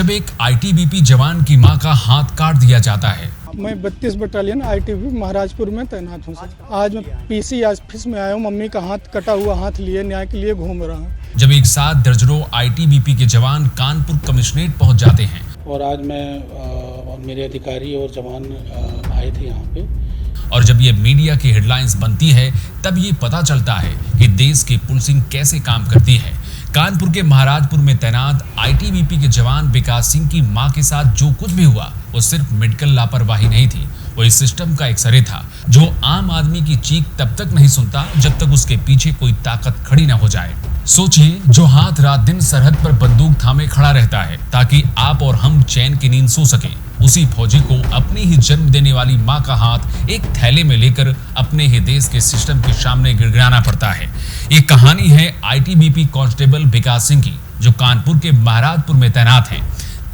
जब एक आईटीबीपी जवान की मां का हाथ काट दिया जाता है। मैं 32 बटालियन आईटीबीपी महाराजपुर में तैनात हूँ सर। आज मैं पीसी ऑफिस में आया हूँ। मम्मी का हाथ कटा हुआ हाथ लिए न्याय के लिए घूम रहा हूँ। जब एक साथ दर्जनों आईटीबीपी के जवान कानपुर कमिश्नरेट पहुंच जाते हैं और आज मैं और मेरे अधिकारी और जवान आए थे यहाँ पे, और जब ये मीडिया की हेडलाइंस बनती है तब ये पता चलता है कि देश की पुलिसिंग कैसे काम करती है। कानपुर के महाराजपुर में तैनात आईटीबीपी के जवान विकास सिंह की मां के साथ जो कुछ भी हुआ वो सिर्फ मेडिकल लापरवाही नहीं थी, वो इस सिस्टम का एक्सरे था जो आम आदमी की चीख तब तक नहीं सुनता जब तक उसके पीछे कोई ताकत खड़ी ना हो जाए। सोचिए, जो हाथ रात दिन सरहद पर बंदूक थामे खड़ा रहता है ताकि आप और हम चैन की नींद सो सके, उसी फौजी को अपनी ही जन्म देने वाली मां का हाथ एक थैले में लेकर अपने ही देश के सिस्टम के सामने गिड़गिड़ाना पड़ता है। ये कहानी है आईटीबीपी कांस्टेबल विकास सिंह की, जो कानपुर के महाराजपुर में तैनात हैं।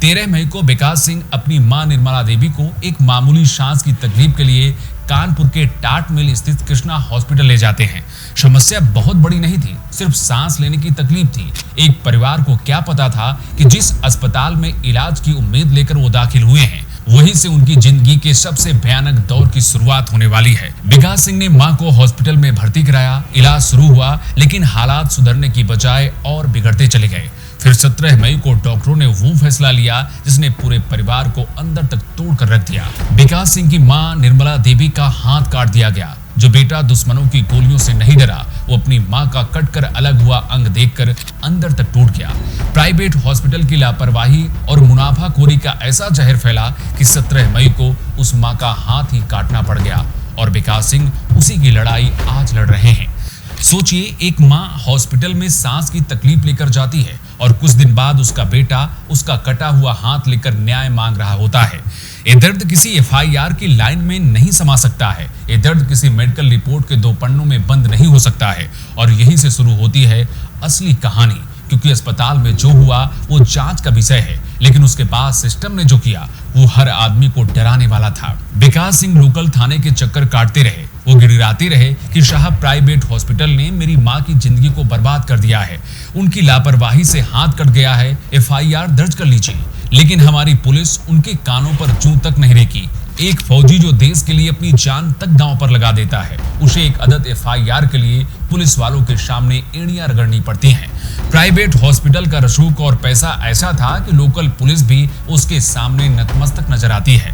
13 मई को विकास सिंह अपनी मां निर्मला देवी को एक मामूली सांस की तकलीफ के लिए कानपुर के टाट मिल स्थित कृष्णा हॉस्पिटल ले जाते हैं। समस्या बहुत बड़ी नहीं थी, सिर्फ सांस लेने की तकलीफ थी। एक परिवार को क्या पता था कि जिस अस्पताल में इलाज की उम्मीद लेकर वो दाखिल हुए हैं वहीं से उनकी जिंदगी के सबसे भयानक दौर की शुरुआत होने वाली है। विकास सिंह ने मां को हॉस्पिटल में भर्ती कराया, इलाज शुरू हुआ, लेकिन हालात सुधरने की बजाय और बिगड़ते चले गए। फिर 17 मई को डॉक्टरों ने वो फैसला लिया जिसने पूरे परिवार को अंदर तक तोड़ कर रख दिया। विकास सिंह की मां निर्मला देवी का हाथ काट दिया गया। जो बेटा दुश्मनों की गोलियों से नहीं डरा, वो अपनी मां का कटकर अलग हुआ अंग देखकर अंदर तक टूट गया। प्राइवेट हॉस्पिटल की लापरवाही और मुनाफाखोरी का ऐसा जहर फैला कि 17 मई को उस मां का हाथ ही काटना पड़ गया और विकास सिंह उसी की लड़ाई आज लड़ रहे हैं। सोचिए, एक मां हॉस्पिटल में सांस की तकलीफ लेकर जाती है और कुछ दिन बाद उसका बेटा उसका कटा हुआ हाथ लेकर न्याय मांग रहा होता है। ये दर्द किसी एफआईआर की लाइन में नहीं समा सकता है, ये दर्द किसी मेडिकल रिपोर्ट के 2 पन्नों में बंद नहीं हो सकता है। और यहीं से शुरू होती है असली कहानी, क्योंकि अस्पताल में जो हुआ वो जांच का विषय है, लेकिन उसके बाद सिस्टम ने जो किया वो हर आदमी को डराने वाला था। विकास सिंह लोकल थाने के चक्कर काटते रहे, वो गिड़गिड़ाते रहे कि साहब, प्राइवेट हॉस्पिटल ने मेरी मां की जिंदगी को बर्बाद कर दिया है, उनकी लापरवाही से हाथ कट गया है, एफआईआर दर्ज कर लीजिए। लेकिन हमारी पुलिस उनके कानों पर जूं तक नहीं रेकी। एक फौजी जो देश के लिए अपनी जान तक दांव पर लगा देता है, उसे एक अदद एफआईआर के लिए पुलिस वालों के सामने एड़ियां रगड़नी पड़ती हैं। प्राइवेट हॉस्पिटल का रसूख और पैसा ऐसा था कि लोकल पुलिस भी उसके सामने नतमस्तक नजर आती है।